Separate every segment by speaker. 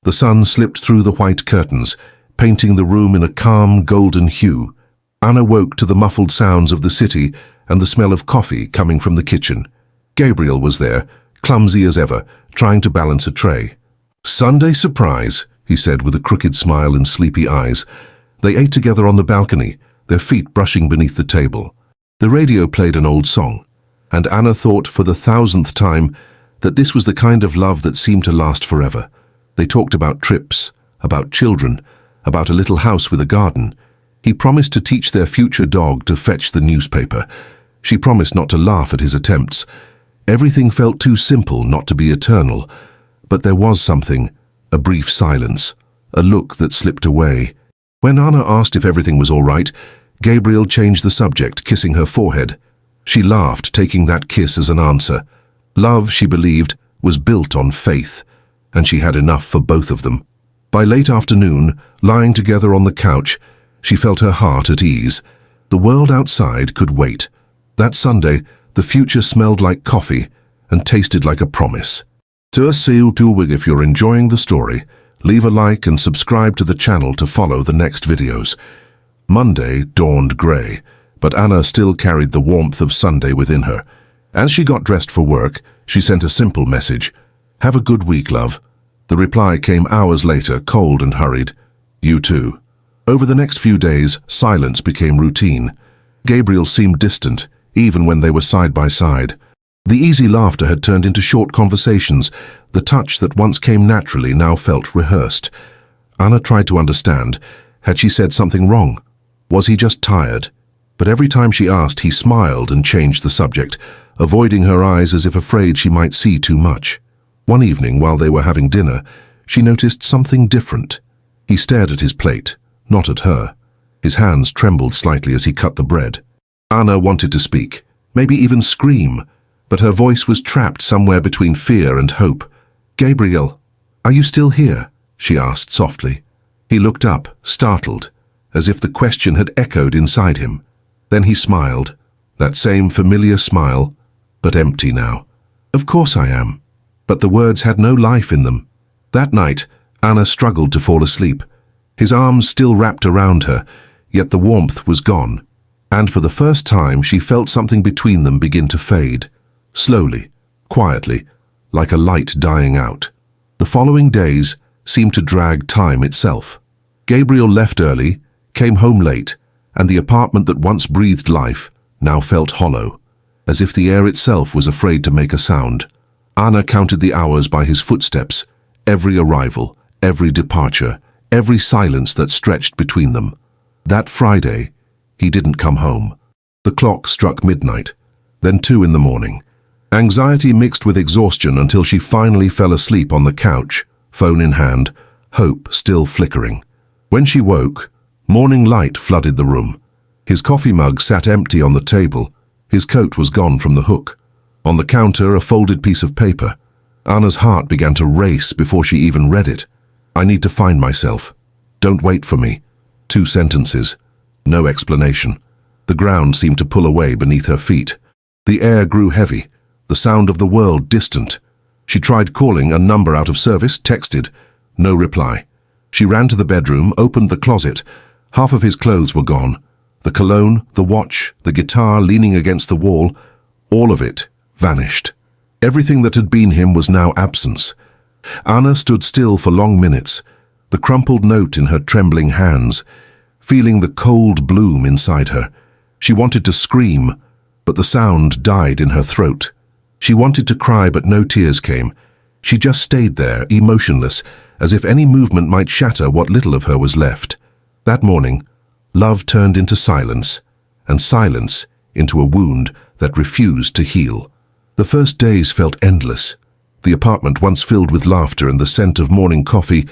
Speaker 1: The sun slipped through the white curtains, painting the room in a calm golden hue. Anna woke to the muffled sounds of the city and the smell of coffee coming from the kitchen. Gabriel was there, clumsy as ever, trying to balance a tray. "Sunday surprise," he said with a crooked smile and sleepy eyes. They ate together on the balcony, their feet brushing beneath the table. The radio played an old song, and Anna thought for the 1,000th time that this was the kind of love that seemed to last forever. They talked about trips, about children, about a little house with a garden. He promised to teach their future dog to fetch the newspaper. She promised not to laugh at his attempts. Everything felt too simple not to be eternal. But there was something, a brief silence, a look that slipped away. When Anna asked if everything was all right, Gabriel changed the subject, kissing her forehead. She laughed, taking that kiss as an answer. Love, she believed, was built on faith, and she had enough for both of them. By late afternoon, lying together on the couch, she felt her heart at ease. The world outside could wait. That Sunday, the future smelled like coffee and tasted like a promise. If you're enjoying the story, leave a like and subscribe to the channel to follow the next videos. Monday dawned grey, but Anna still carried the warmth of Sunday within her. As she got dressed for work, she sent a simple message. "Have a good week, love." The reply came hours later, cold and hurried. "You too." Over the next few days, silence became routine. Gabriel seemed distant, even when they were side by side. The easy laughter had turned into short conversations. The touch that once came naturally now felt rehearsed. Anna tried to understand. Had she said something wrong? Was he just tired? But every time she asked, he smiled and changed the subject, avoiding her eyes as if afraid she might see too much. One evening, while they were having dinner, she noticed something different. He stared at his plate, not at her. His hands trembled slightly as he cut the bread. Anna wanted to speak, maybe even scream, but her voice was trapped somewhere between fear and hope. "Gabriel, are you still here?" she asked softly. He looked up, startled, as if the question had echoed inside him. Then he smiled, that same familiar smile, but empty now. "Of course I am." But the words had no life in them. That night, Anna struggled to fall asleep. His arms still wrapped around her, yet the warmth was gone. And for the first time, she felt something between them begin to fade. Slowly, quietly, like a light dying out. The following days seemed to drag time itself. Gabriel left early, came home late, and the apartment that once breathed life now felt hollow, as if the air itself was afraid to make a sound. Anna counted the hours by his footsteps, every arrival, every departure, every silence that stretched between them. That Friday, he didn't come home. The clock struck midnight, then 2 in the morning. Anxiety mixed with exhaustion until she finally fell asleep on the couch, phone in hand, hope still flickering. When she woke, morning light flooded the room. His coffee mug sat empty on the table. His coat was gone from the hook. On the counter, a folded piece of paper. Anna's heart began to race before she even read it. "I need to find myself. Don't wait for me." 2 sentences. No explanation. The ground seemed to pull away beneath her feet. The air grew heavy, the sound of the world distant. She tried calling a number out of service, texted. No reply. She ran to the bedroom, opened the closet. Half of his clothes were gone. The cologne, the watch, the guitar leaning against the wall, all of it vanished. Everything that had been him was now absence. Anna stood still for long minutes, the crumpled note in her trembling hands, feeling the cold bloom inside her. She wanted to scream, but the sound died in her throat. She wanted to cry, but no tears came. She just stayed there, emotionless, as if any movement might shatter what little of her was left. That morning, love turned into silence, and silence into a wound that refused to heal. The first days felt endless. The apartment, once filled with laughter and the scent of morning coffee,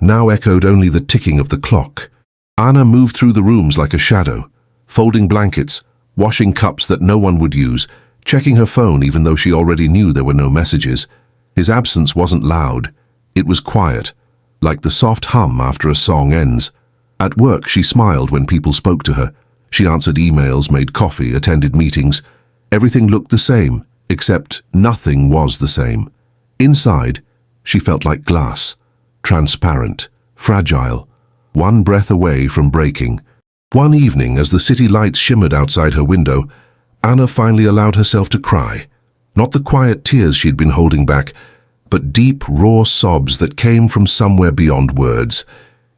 Speaker 1: now echoed only the ticking of the clock. Anna moved through the rooms like a shadow, folding blankets, washing cups that no one would use, checking her phone even though she already knew there were no messages. His absence wasn't loud. It was quiet, like the soft hum after a song ends. At work, she smiled when people spoke to her. She answered emails, made coffee, attended meetings. Everything looked the same, except nothing was the same. Inside, she felt like glass. transparent, fragile, one breath away from breaking. One evening, as the city lights shimmered outside her window, Anna finally allowed herself to cry. Not the quiet tears she'd been holding back, but deep, raw sobs that came from somewhere beyond words.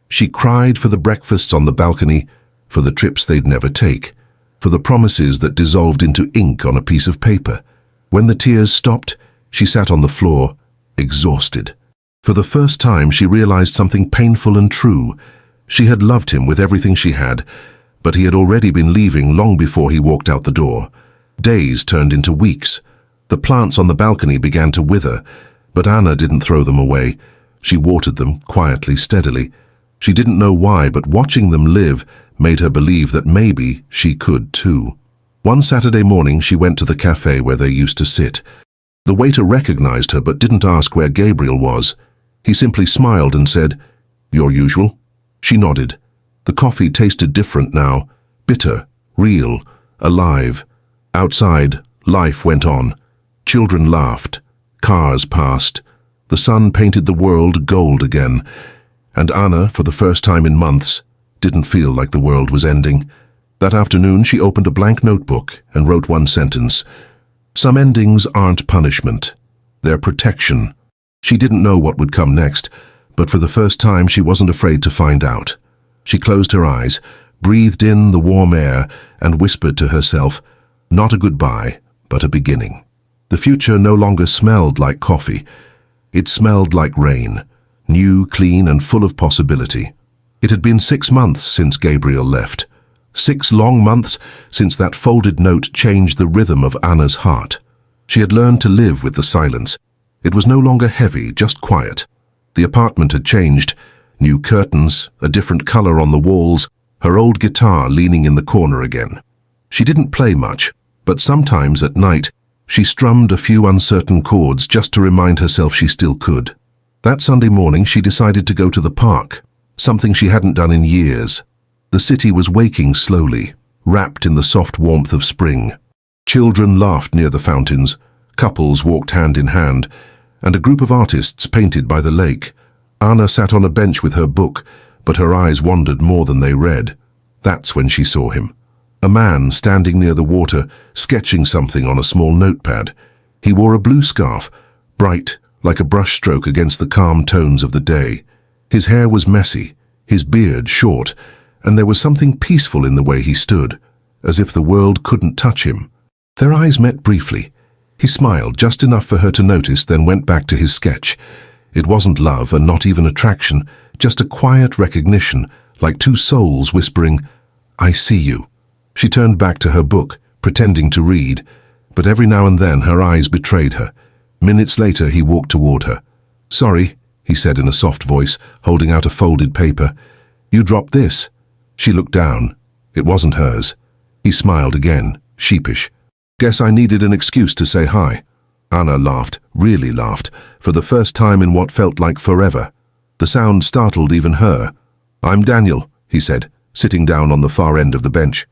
Speaker 1: She cried for the breakfasts on the balcony, for the trips they'd never take, for the promises that dissolved into ink on a piece of paper. When the tears stopped, she sat on the floor, exhausted. For the first time, she realized something painful and true. She had loved him with everything she had, but he had already been leaving long before he walked out the door. Days turned into weeks. The plants on the balcony began to wither, but Anna didn't throw them away. She watered them, quietly, steadily. She didn't know why, but watching them live made her believe that maybe she could too. One Saturday morning, she went to the cafe where they used to sit. The waiter recognized her but didn't ask where Gabriel was. He simply smiled and said, "Your usual?" She nodded. The coffee tasted different now, bitter, real, alive. Outside, life went on. Children laughed. Cars passed. The sun painted the world gold again. And Anna, for the first time in months, didn't feel like the world was ending. That afternoon, she opened a blank notebook and wrote one sentence. Some endings aren't punishment. They're protection. She didn't know what would come next, but for the first time, she wasn't afraid to find out. She closed her eyes, breathed in the warm air, and whispered to herself, not a goodbye, but a beginning. The future no longer smelled like coffee. It smelled like rain, new, clean, and full of possibility. It had been 6 months since Gabriel left. 6 long months since that folded note changed the rhythm of Anna's heart. She had learned to live with the silence. It was no longer heavy, just quiet. The apartment had changed. New curtains, a different color on the walls, her old guitar leaning in the corner again. She didn't play much, but sometimes at night, she strummed a few uncertain chords just to remind herself she still could. That Sunday morning, she decided to go to the park, something she hadn't done in years. The city was waking slowly, wrapped in the soft warmth of spring. Children laughed near the fountains, couples walked hand in hand, and a group of artists painted by the lake. Anna sat on a bench with her book, but her eyes wandered more than they read. That's when she saw him. A man standing near the water, sketching something on a small notepad. He wore a blue scarf, bright, like a brushstroke against the calm tones of the day. His hair was messy, his beard short, and there was something peaceful in the way he stood, as if the world couldn't touch him. Their eyes met briefly. He smiled just enough for her to notice, then went back to his sketch. It wasn't love and not even attraction, just a quiet recognition, like two souls whispering, "I see you." She turned back to her book, pretending to read, but every now and then her eyes betrayed her. Minutes later, he walked toward her. "Sorry," he said in a soft voice, holding out a folded paper. "You dropped this." She looked down. It wasn't hers. He smiled again, sheepish. "Guess I needed an excuse to say hi." Anna laughed, really laughed, for the first time in what felt like forever. The sound startled even her. "I'm Daniel," he said, sitting down on the far end of the bench.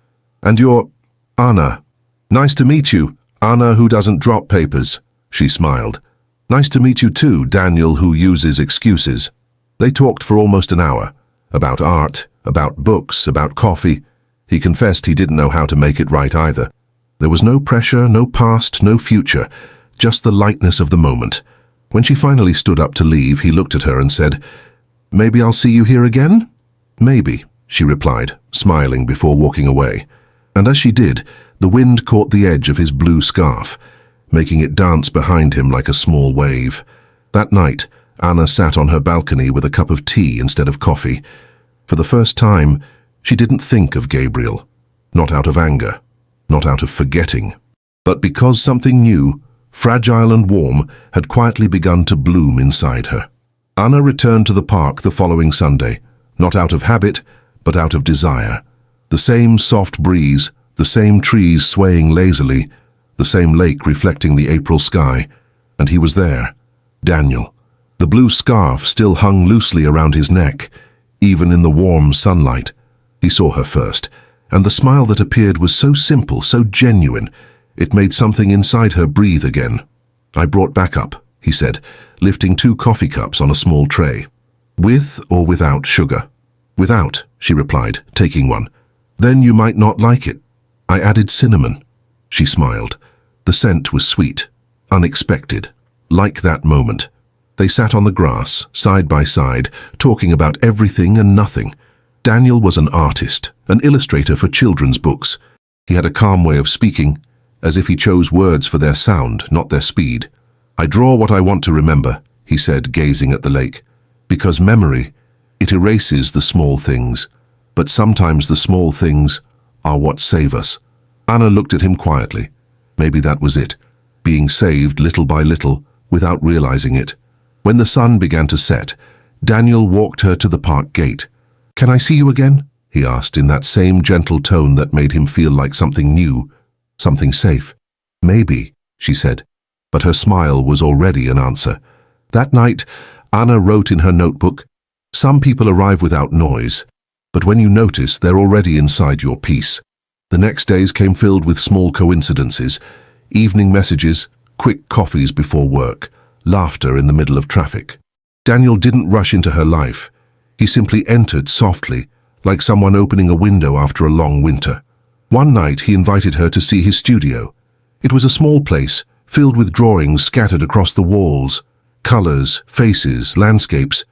Speaker 1: "And you're Anna." "Nice to meet you, Anna who doesn't drop papers," she smiled. "Nice to meet you too, Daniel who uses excuses." They talked for almost an hour, about art, about books, about coffee. He confessed he didn't know how to make it right either. There was no pressure, no past, no future, just the lightness of the moment. When she finally stood up to leave, he looked at her and said, "Maybe I'll see you here again?" "Maybe," she replied, smiling before walking away. And as she did, the wind caught the edge of his blue scarf, making it dance behind him like a small wave. That night, Anna sat on her balcony with a cup of tea instead of coffee. For the first time, she didn't think of Gabriel, not out of anger, not out of forgetting, but because something new, fragile and warm, had quietly begun to bloom inside her. Anna returned to the park the following Sunday, not out of habit, but out of desire. The same soft breeze, the same trees swaying lazily, the same lake reflecting the April sky, and he was there, Daniel. The blue scarf still hung loosely around his neck, even in the warm sunlight. He saw her first, and the smile that appeared was so simple, so genuine, it made something inside her breathe again. "I brought backup," he said, lifting 2 coffee cups on a small tray. With or without sugar? Without, she replied, taking one. Then you might not like it. I added cinnamon. She smiled. The scent was sweet, unexpected, like that moment. They sat on the grass, side by side, talking about everything and nothing. Daniel was an artist, an illustrator for children's books. He had a calm way of speaking, as if he chose words for their sound, not their speed. I draw what I want to remember, he said, gazing at the lake. Because memory, it erases the small things. But sometimes the small things are what save us. Anna looked at him quietly. Maybe that was it, being saved little by little, without realizing it. When the sun began to set, Daniel walked her to the park gate. Can I see you again? He asked in that same gentle tone that made him feel like something new, something safe. Maybe, she said, but her smile was already an answer. That night, Anna wrote in her notebook, "Some people arrive without noise, but when you notice, they're already inside your peace." The next days came filled with small coincidences, evening messages, quick coffees before work, laughter in the middle of traffic. Daniel didn't rush into her life. He simply entered softly, like someone opening a window after a long winter. One night he invited her to see his studio. It was a small place, filled with drawings scattered across the walls, colors, faces, landscapes,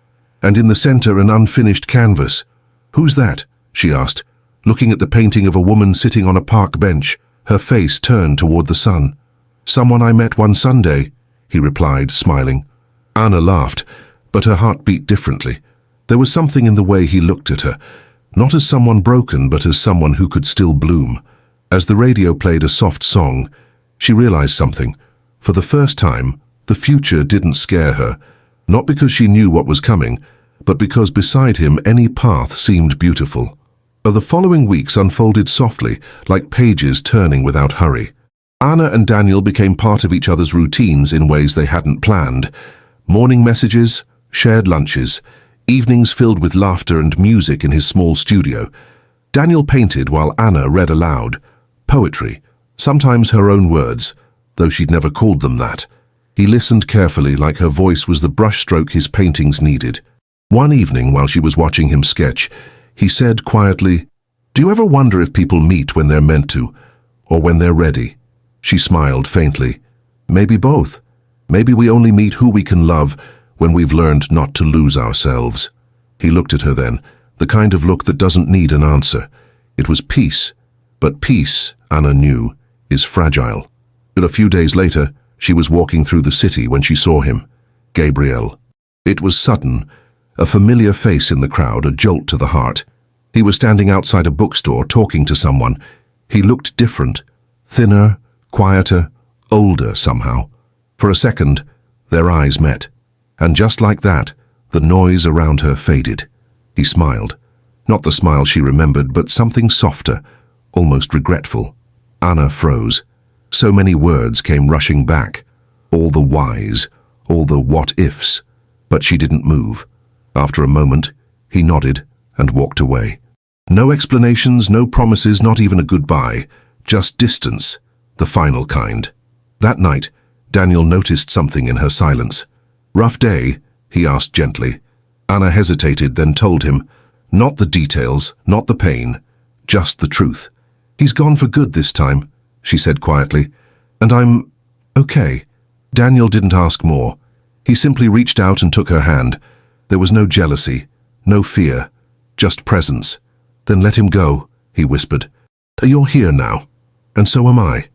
Speaker 1: and in the center an unfinished canvas. "Who's that?" she asked, looking at the painting of a woman sitting on a park bench, her face turned toward the sun. "Someone I met one Sunday," he replied, smiling. Anna laughed, but her heart beat differently. There was something in the way he looked at her, not as someone broken, but as someone who could still bloom. As the radio played a soft song, she realized something. For the first time, the future didn't scare her, not because she knew what was coming, but because beside him any path seemed beautiful. The following weeks unfolded softly, like pages turning without hurry. Anna and Daniel became part of each other's routines in ways they hadn't planned. Morning messages, shared lunches, evenings filled with laughter and music in his small studio. Daniel painted while Anna read aloud. Poetry, sometimes her own words, though she'd never called them that. He listened carefully, like her voice was the brushstroke his paintings needed. One evening, while she was watching him sketch, he said quietly, "Do you ever wonder if people meet when they're meant to, or when they're ready?" She smiled faintly. "Maybe both. Maybe we only meet who we can love when we've learned not to lose ourselves." He looked at her then, the kind of look that doesn't need an answer. It was peace, but peace, Anna knew, is fragile. But a few days later, she was walking through the city when she saw him. Gabriel. It was sudden, a familiar face in the crowd, a jolt to the heart. He was standing outside a bookstore talking to someone. He looked different, thinner, quieter, older somehow. For a second, their eyes met. And just like that, the noise around her faded. He smiled. Not the smile she remembered, but something softer, almost regretful. Anna froze. So many words came rushing back. All the whys, all the what-ifs. But she didn't move. After a moment, he nodded and walked away. No explanations, no promises, not even a goodbye. Just distance, the final kind. That night, Daniel noticed something in her silence. "Rough day?" he asked gently. Anna hesitated, then told him, not the details, not the pain, just the truth. "He's gone for good this time," she said quietly, "and I'm okay." Daniel didn't ask more. He simply reached out and took her hand. There was no jealousy, no fear, just presence. "Then let him go," he whispered. "You're here now, and so am I."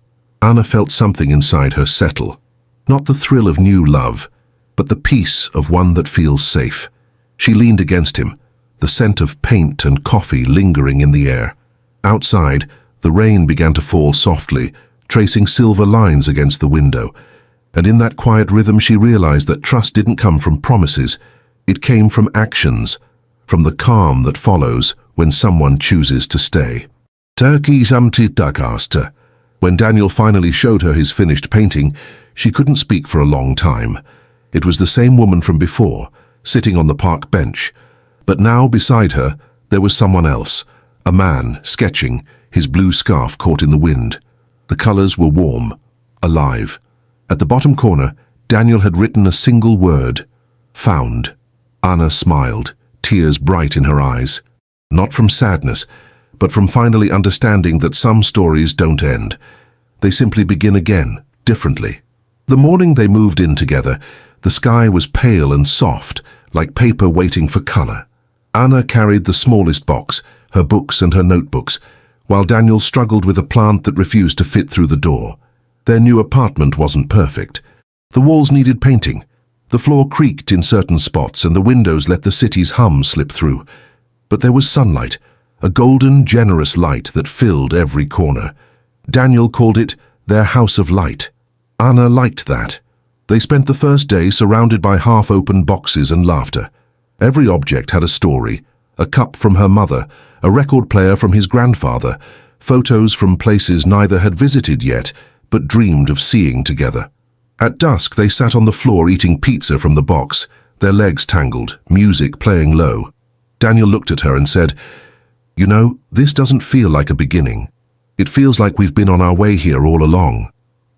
Speaker 1: Anna felt something inside her settle. Not the thrill of new love, but the peace of one that feels safe. She leaned against him, the scent of paint and coffee lingering in the air. Outside, the rain began to fall softly, tracing silver lines against the window. And in that quiet rhythm she realized that trust didn't come from promises. It came from actions, from the calm that follows when someone chooses to stay. Turkey samtidakasta. When Daniel finally showed her his finished painting, she couldn't speak for a long time. It was the same woman from before, sitting on the park bench. But now, beside her, there was someone else, a man, sketching, his blue scarf caught in the wind. The colors were warm, alive. At the bottom corner, Daniel had written a single word, "Found." Anna smiled, tears bright in her eyes. Not from sadness, but from finally understanding that some stories don't end. They simply begin again, differently. The morning they moved in together, the sky was pale and soft, like paper waiting for color. Anna carried the smallest box, her books and her notebooks, while Daniel struggled with a plant that refused to fit through the door. Their new apartment wasn't perfect. The walls needed painting. The floor creaked in certain spots and the windows let the city's hum slip through. But there was sunlight, a golden, generous light that filled every corner. Daniel called it their house of light. Anna liked that. They spent the first day surrounded by half-open boxes and laughter. Every object had a story: a cup from her mother, a record player from his grandfather, photos from places neither had visited yet, but dreamed of seeing together. At dusk, they sat on the floor eating pizza from the box, their legs tangled, music playing low. Daniel looked at her and said, "You know, this doesn't feel like a beginning. It feels like we've been on our way here all along."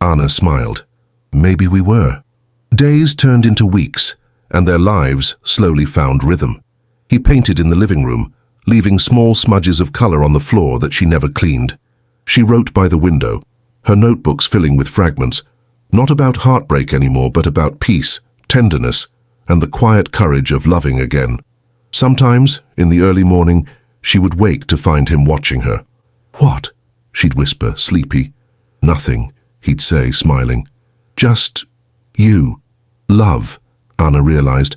Speaker 1: Anna smiled. Maybe we were. Days turned into weeks, and their lives slowly found rhythm. He painted in the living room, leaving small smudges of color on the floor that she never cleaned. She wrote by the window, her notebooks filling with fragments, not about heartbreak anymore, but about peace, tenderness, and the quiet courage of loving again. Sometimes, in the early morning, she would wake to find him watching her. "What?" she'd whisper, sleepy. "Nothing," he'd say, smiling. "Just you." Love, Anna realized,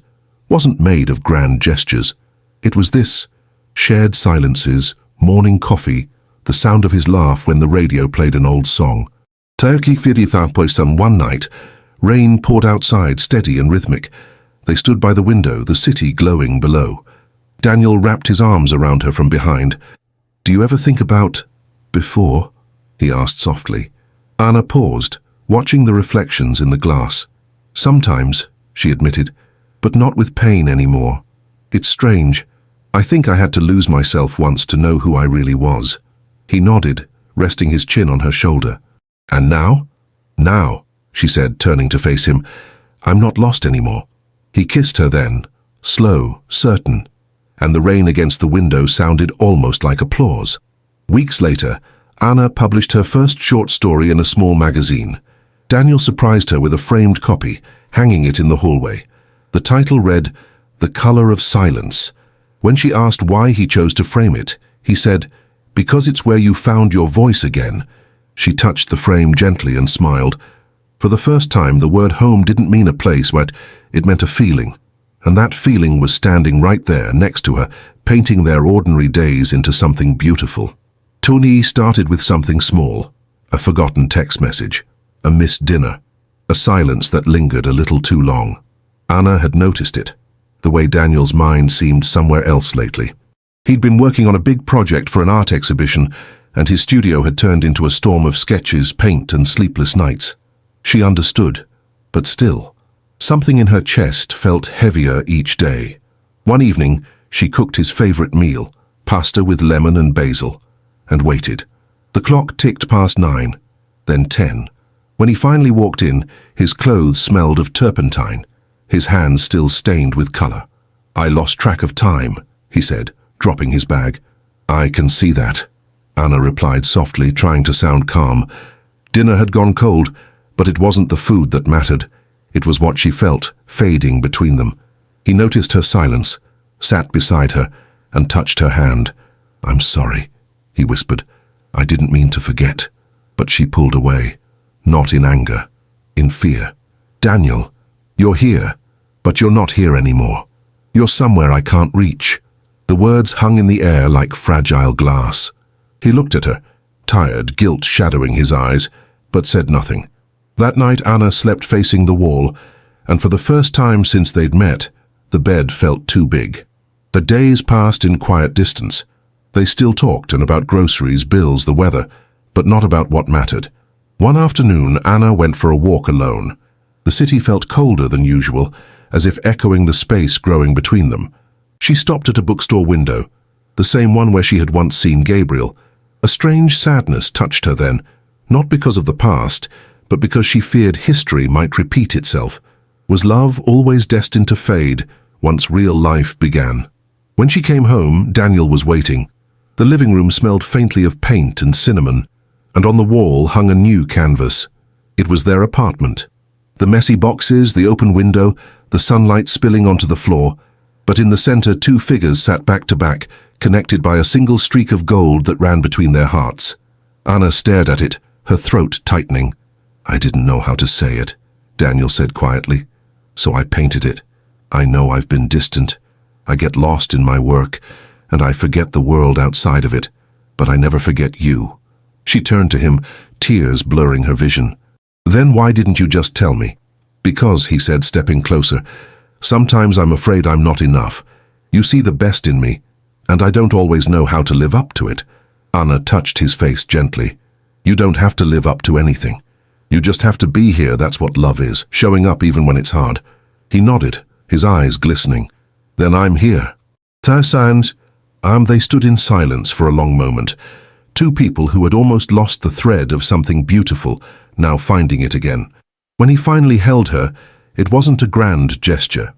Speaker 1: wasn't made of grand gestures. It was this: shared silences, morning coffee, the sound of his laugh when the radio played an old song. One night, rain poured outside, steady and rhythmic. They stood by the window, the city glowing below. Daniel wrapped his arms around her from behind. "Do you ever think about before?" he asked softly. Anna paused, watching the reflections in the glass. "Sometimes," she admitted, "but not with pain anymore. It's strange. I think I had to lose myself once to know who I really was." He nodded, resting his chin on her shoulder. "And now?" "Now," she said, turning to face him, "I'm not lost anymore." He kissed her then, slow, certain, and the rain against the window sounded almost like applause. Weeks later, Anna published her first short story in a small magazine. Daniel surprised her with a framed copy, hanging it in the hallway. The title read, "The Color of Silence." When she asked why he chose to frame it, he said, "Because it's where you found your voice again." She touched the frame gently and smiled. For the first time, the word home didn't mean a place, but it meant a feeling. And that feeling was standing right there next to her, painting their ordinary days into something beautiful. Tony started with something small, a forgotten text message, a missed dinner, a silence that lingered a little too long. Anna had noticed it, the way Daniel's mind seemed somewhere else lately. He'd been working on a big project for an art exhibition, and his studio had turned into a storm of sketches, paint, and sleepless nights. She understood, but still, something in her chest felt heavier each day. One evening, she cooked his favorite meal, pasta with lemon and basil, and waited. The clock ticked past 9, then 10. When he finally walked in, his clothes smelled of turpentine, his hands still stained with color. "I lost track of time," he said, dropping his bag. "I can see that," Anna replied softly, trying to sound calm. Dinner had gone cold, but it wasn't the food that mattered. It was what she felt, fading between them. He noticed her silence, sat beside her, and touched her hand. "I'm sorry," he whispered. "I didn't mean to forget." But she pulled away, not in anger, in fear. "Daniel, you're here, but you're not here anymore. You're somewhere I can't reach." The words hung in the air like fragile glass. He looked at her, tired, guilt shadowing his eyes, but said nothing. That night Anna slept facing the wall, and for the first time since they'd met, the bed felt too big. The days passed in quiet distance. They still talked and about groceries, bills, the weather, but not about what mattered. One afternoon, Anna went for a walk alone. The city felt colder than usual, as if echoing the space growing between them. She stopped at a bookstore window, the same one where she had once seen Gabriel. A strange sadness touched her then, not because of the past, but because she feared history might repeat itself. Was love always destined to fade, once real life began. When she came home, Daniel was waiting. The living room smelled faintly of paint and cinnamon, and on the wall hung a new canvas. It was their apartment. The messy boxes, the open window, the sunlight spilling onto the floor, but in the center 2 figures sat back to back, connected by a single streak of gold that ran between their hearts. Anna stared at it, her throat tightening. "I didn't know how to say it," Daniel said quietly, "so I painted it. I know I've been distant. I get lost in my work, and I forget the world outside of it, but I never forget you." She turned to him, tears blurring her vision. "Then why didn't you just tell me?" "Because," he said, stepping closer, "sometimes I'm afraid I'm not enough. You see the best in me, and I don't always know how to live up to it." Anna touched his face gently. "You don't have to live up to anything. You just have to be here. That's what love is, showing up even when it's hard." He nodded, his eyes glistening. "Then I'm here." They stood in silence for a long moment. 2 people who had almost lost the thread of something beautiful, now finding it again. When he finally held her, it wasn't a grand gesture.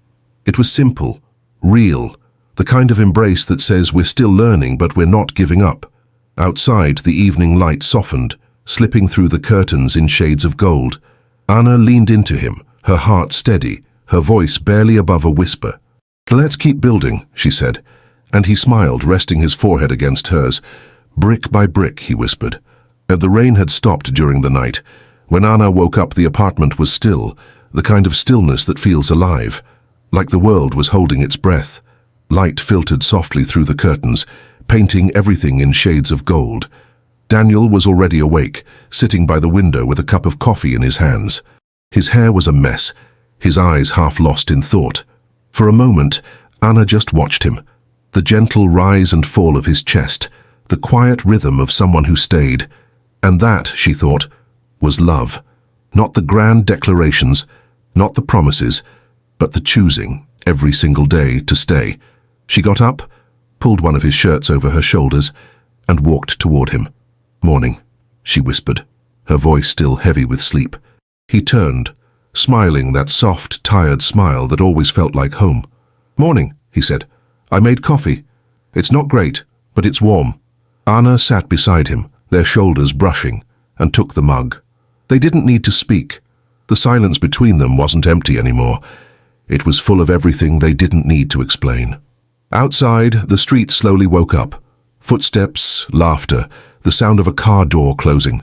Speaker 1: It was simple, real, the kind of embrace that says we're still learning but we're not giving up. Outside, the evening light softened, slipping through the curtains in shades of gold. Anna leaned into him, her heart steady, her voice barely above a whisper. "Let's keep building," she said, and he smiled, resting his forehead against hers. "Brick by brick," he whispered. The rain had stopped during the night. When Anna woke up, the apartment was still, the kind of stillness that feels alive, like the world was holding its breath. Light filtered softly through the curtains, painting everything in shades of gold. Daniel was already awake, sitting by the window with a cup of coffee in his hands. His hair was a mess, his eyes half lost in thought. For a moment, Anna just watched him. The gentle rise and fall of his chest, the quiet rhythm of someone who stayed. And that, she thought, was love. Not the grand declarations, not the promises, but the choosing, every single day, to stay. She got up, pulled one of his shirts over her shoulders, and walked toward him. "Morning," she whispered, her voice still heavy with sleep. He turned, smiling that soft, tired smile that always felt like home. "Morning," he said. "I made coffee. It's not great, but it's warm." Anna sat beside him, their shoulders brushing, and took the mug. They didn't need to speak. The silence between them wasn't empty anymore. It was full of everything they didn't need to explain. Outside, the street slowly woke up. Footsteps, laughter, the sound of a car door closing.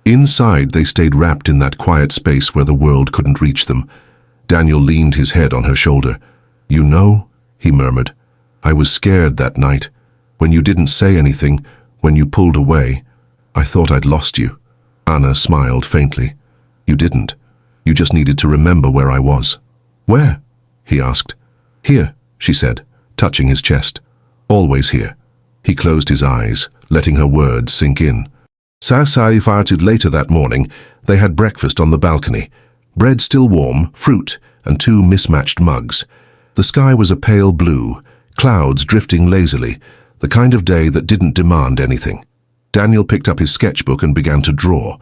Speaker 1: Inside, they stayed wrapped in that quiet space where the world couldn't reach them. Daniel leaned his head on her shoulder. "You know," he murmured, "I was scared that night. When you didn't say anything, when you pulled away, I thought I'd lost you." Anna smiled faintly. "You didn't. You just needed to remember where I was." "Where?" he asked. "Here," she said, touching his chest. "Always here." He closed his eyes, letting her words sink in. Later that morning, they had breakfast on the balcony. Bread still warm, fruit, and 2 mismatched mugs. The sky was a pale blue, clouds drifting lazily, the kind of day that didn't demand anything. Daniel picked up his sketchbook and began to draw.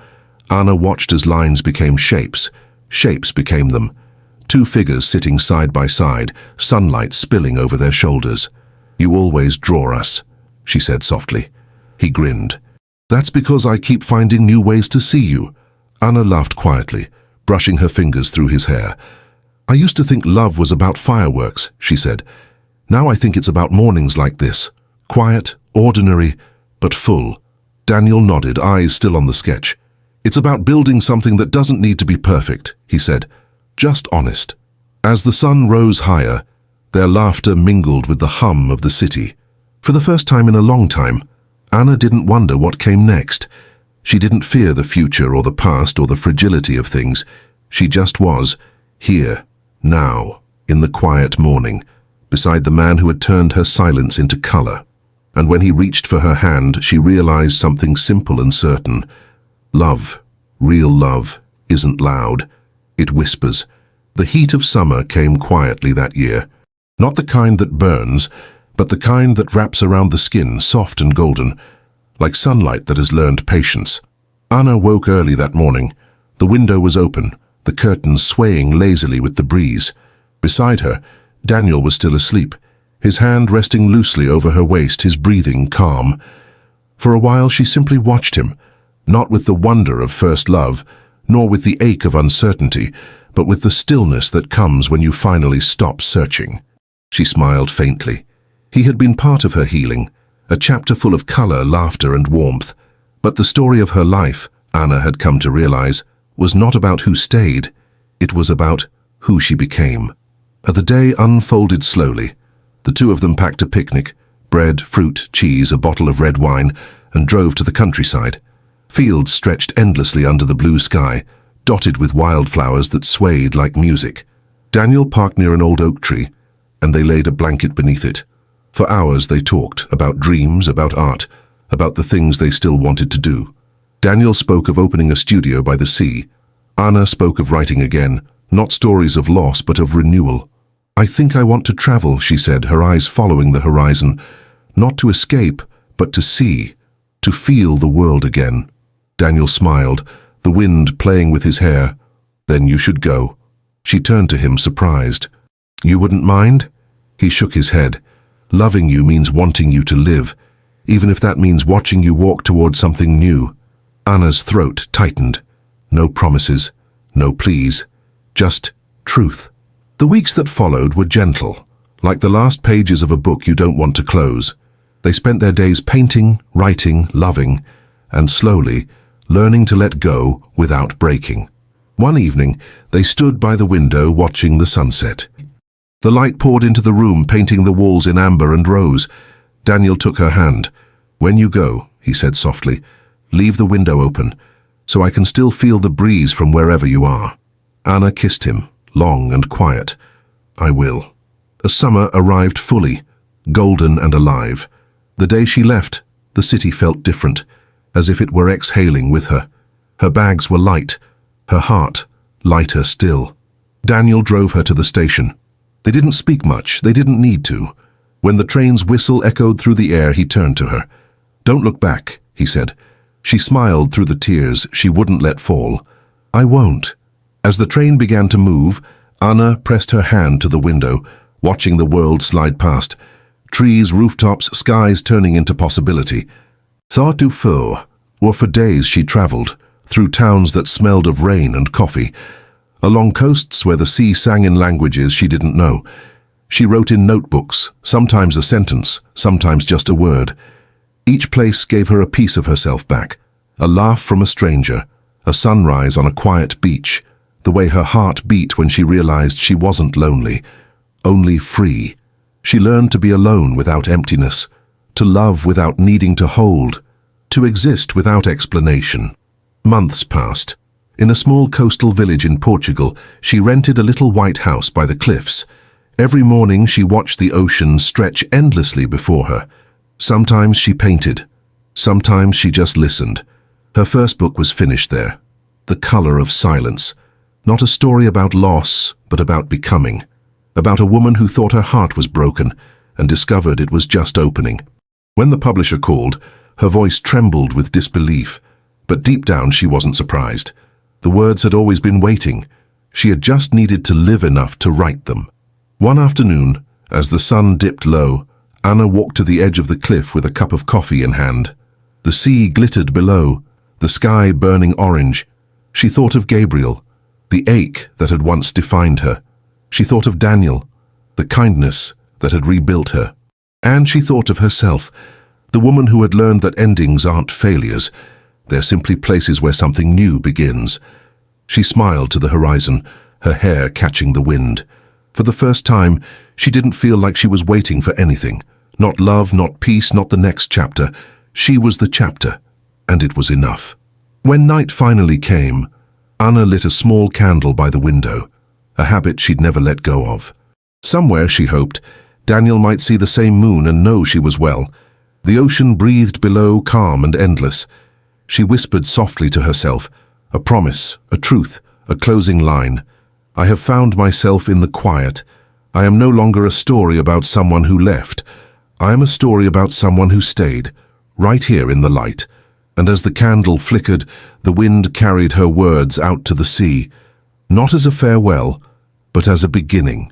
Speaker 1: Anna watched as lines became shapes. Shapes became them. 2 figures sitting side by side, sunlight spilling over their shoulders. "You always draw us," she said softly. He grinned. "That's because I keep finding new ways to see you." Anna laughed quietly, brushing her fingers through his hair. "I used to think love was about fireworks," she said. "Now I think it's about mornings like this. Quiet, ordinary, but full." Daniel nodded, eyes still on the sketch. "It's about building something that doesn't need to be perfect," he said. "Just honest." As the sun rose higher, their laughter mingled with the hum of the city. For the first time in a long time, Anna didn't wonder what came next. She didn't fear the future or the past or the fragility of things. She just was, here, now, in the quiet morning, beside the man who had turned her silence into color. And when he reached for her hand, she realized something simple and certain. Love, real love, isn't loud. It whispers. The heat of summer came quietly that year. Not the kind that burns, but the kind that wraps around the skin, soft and golden, like sunlight that has learned patience. Anna woke early that morning. The window was open, the curtains swaying lazily with the breeze. Beside her, Daniel was still asleep, his hand resting loosely over her waist, his breathing calm. For a while she simply watched him, not with the wonder of first love, nor with the ache of uncertainty, but with the stillness that comes when you finally stop searching. She smiled faintly. He had been part of her healing, a chapter full of color, laughter, and warmth. But the story of her life, Anna had come to realize, was not about who stayed. It was about who she became. The day unfolded slowly. The two of them packed a picnic, bread, fruit, cheese, a bottle of red wine, and drove to the countryside. Fields stretched endlessly under the blue sky, dotted with wildflowers that swayed like music. Daniel parked near an old oak tree, and they laid a blanket beneath it. For hours they talked about dreams, about art, about the things they still wanted to do. Daniel spoke of opening a studio by the sea. Anna spoke of writing again, not stories of loss but of renewal. "I think I want to travel," she said, her eyes following the horizon, not to escape, but to see, to feel the world again. Daniel smiled, the wind playing with his hair. "Then you should go." She turned to him, surprised. "You wouldn't mind?" He shook his head. "Loving you means wanting you to live, even if that means watching you walk toward something new." Anna's throat tightened. No promises, no pleas, just truth. The weeks that followed were gentle, like the last pages of a book you don't want to close. They spent their days painting, writing, loving, and slowly learning to let go without breaking. One evening, they stood by the window watching the sunset. The light poured into the room, painting the walls in amber and rose. Daniel took her hand. "When you go," he said softly, "leave the window open, so I can still feel the breeze from wherever you are." Anna kissed him, long and quiet. "I will." A summer arrived fully, golden and alive. The day she left, the city felt different, as if it were exhaling with her. Her bags were light, her heart lighter still. Daniel drove her to the station. They didn't speak much, they didn't need to. When the train's whistle echoed through the air, he turned to her. "Don't look back," he said. She smiled through the tears she wouldn't let fall. "I won't." As the train began to move, Anna pressed her hand to the window, watching the world slide past. Trees, rooftops, skies turning into possibility. Ça du feu, or for days she traveled, through towns that smelled of rain and coffee, along coasts where the sea sang in languages she didn't know. She wrote in notebooks, sometimes a sentence, sometimes just a word. Each place gave her a piece of herself back, a laugh from a stranger, a sunrise on a quiet beach, the way her heart beat when she realized she wasn't lonely, only free. She learned to be alone without emptiness, to love without needing to hold, to exist without explanation. Months passed. In a small coastal village in Portugal, she rented a little white house by the cliffs. Every morning she watched the ocean stretch endlessly before her. Sometimes she painted. Sometimes she just listened. Her first book was finished there. The Color of Silence. Not a story about loss, but about becoming. About a woman who thought her heart was broken and discovered it was just opening. When the publisher called, her voice trembled with disbelief, but deep down she wasn't surprised. The words had always been waiting. She had just needed to live enough to write them. One afternoon, as the sun dipped low, Anna walked to the edge of the cliff with a cup of coffee in hand. The sea glittered below, the sky burning orange. She thought of Gabriel, the ache that had once defined her. She thought of Daniel, the kindness that had rebuilt her. And she thought of herself, the woman who had learned that endings aren't failures. They're simply places where something new begins. She smiled to the horizon, her hair catching the wind. For the first time, she didn't feel like she was waiting for anything. Not love, not peace, not the next chapter. She was the chapter, and it was enough. When night finally came, Anna lit a small candle by the window, a habit she'd never let go of. Somewhere, she hoped, Daniel might see the same moon and know she was well. The ocean breathed below, calm and endless. She whispered softly to herself, a promise, a truth, a closing line. I have found myself in the quiet. I am no longer a story about someone who left. I am a story about someone who stayed, right here in the light. And as the candle flickered, the wind carried her words out to the sea, not as a farewell, but as a beginning.